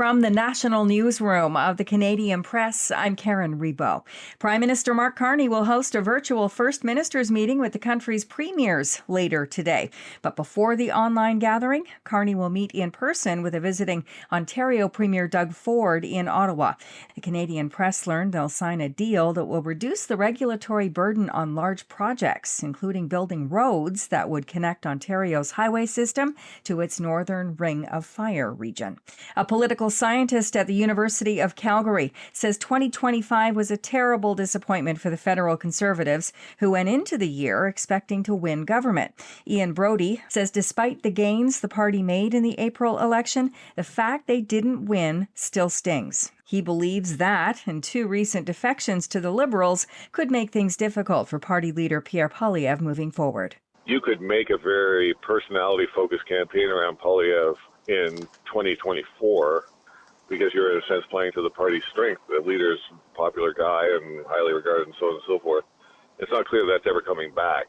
From the national newsroom of the Canadian Press, I'm Karen Rebo. Prime Minister Mark Carney will host a virtual First Ministers meeting with the country's premiers later today. But before the online gathering, Carney will meet in person with a visiting Ontario Premier Doug Ford in Ottawa. The Canadian Press learned they'll sign a deal that will reduce the regulatory burden on large projects, including building roads that would connect Ontario's highway system to its northern Ring of Fire region. A political scientist at the University of Calgary says 2025 was a terrible disappointment for the federal Conservatives, who went into the year expecting to win government. Ian Brody says despite the gains the party made in the April election, the fact they didn't win still stings. He believes that, and two recent defections to the Liberals, could make things difficult for party leader Pierre Poilievre moving forward. You could make a very personality-focused campaign around Poilievre in 2024 because you're, in a sense, playing to the party's strength. The leader's a popular guy and highly regarded and so on and so forth. It's not clear that's ever coming back.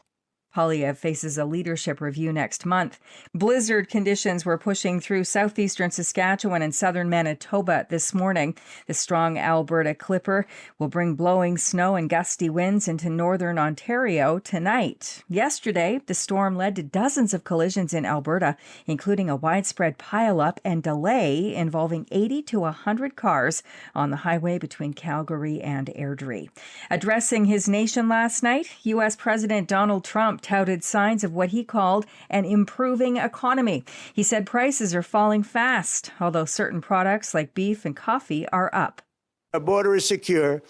Poilievre faces a leadership review next month. Blizzard conditions were pushing through southeastern Saskatchewan and southern Manitoba this morning. The strong Alberta Clipper will bring blowing snow and gusty winds into northern Ontario tonight. Yesterday, the storm led to dozens of collisions in Alberta, including a widespread pileup and delay involving 80 to 100 cars on the highway between Calgary and Airdrie. Addressing his nation last night, U.S. President Donald Trump touted signs of what he called an improving economy. He said prices are falling fast, although certain products like beef and coffee are up. Our border is secure.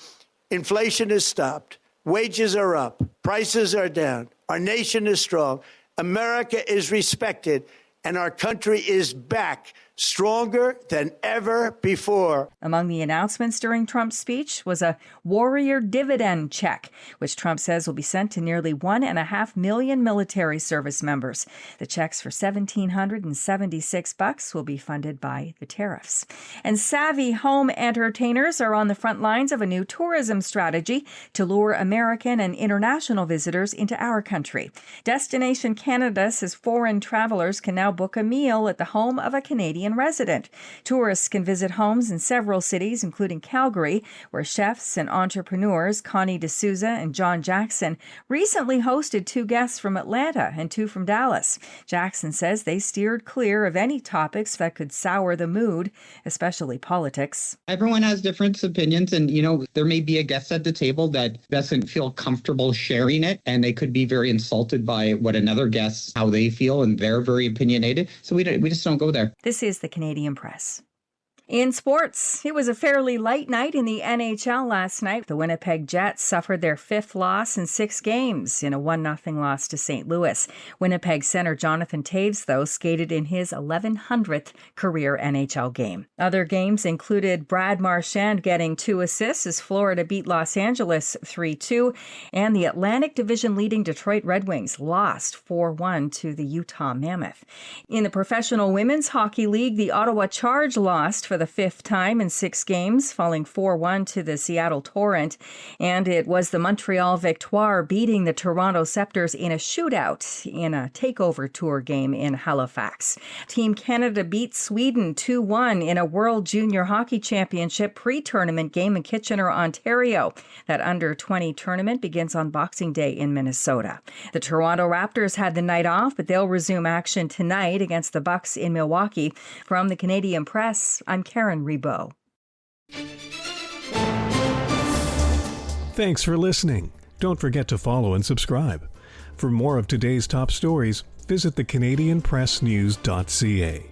Inflation is stopped. Wages are up. Prices are down. Our nation is strong. America is respected. And our country is back, stronger than ever before. Among the announcements during Trump's speech was a warrior dividend check, which Trump says will be sent to nearly 1.5 million military service members. The checks for $1,776 will be funded by the tariffs. And savvy home entertainers are on the front lines of a new tourism strategy to lure American and international visitors into our country. Destination Canada says foreign travelers can now book a meal at the home of a Canadian resident. Tourists can visit homes in several cities, including Calgary, where chefs and entrepreneurs Connie D'Souza and John Jackson recently hosted two guests from Atlanta and two from Dallas. Jackson says they steered clear of any topics that could sour the mood, especially politics. Everyone has different opinions, and, there may be a guest at the table that doesn't feel comfortable sharing it, and they could be very insulted by what another guest, how they feel, and they're very opinionated. So we just don't go there. This is the Canadian Press. In sports, it was a fairly light night in the NHL last night. The Winnipeg Jets suffered their fifth loss in 6 games in a 1-0 loss to St. Louis. Winnipeg center Jonathan Toews, though, skated in his 1100th career NHL game. Other games included Brad Marchand getting 2 assists as Florida beat Los Angeles 3-2, and the Atlantic Division leading Detroit Red Wings lost 4-1 to the Utah Mammoth. In the Professional Women's Hockey League, the Ottawa Charge lost for the 5th time in 6 games, falling 4-1 to the Seattle Torrent. And it was the Montreal Victoire beating the Toronto Scepters in a shootout in a takeover tour game in Halifax. Team Canada beat Sweden 2-1 in a World Junior Hockey Championship pre-tournament game in Kitchener, Ontario. That under-20 tournament begins on Boxing Day in Minnesota. The Toronto Raptors had the night off, but they'll resume action tonight against the Bucks in Milwaukee. From the Canadian Press, I'm Karen Rebo. Thanks for listening. Don't forget to follow and subscribe. For more of today's top stories, visit thecanadianpressnews.ca.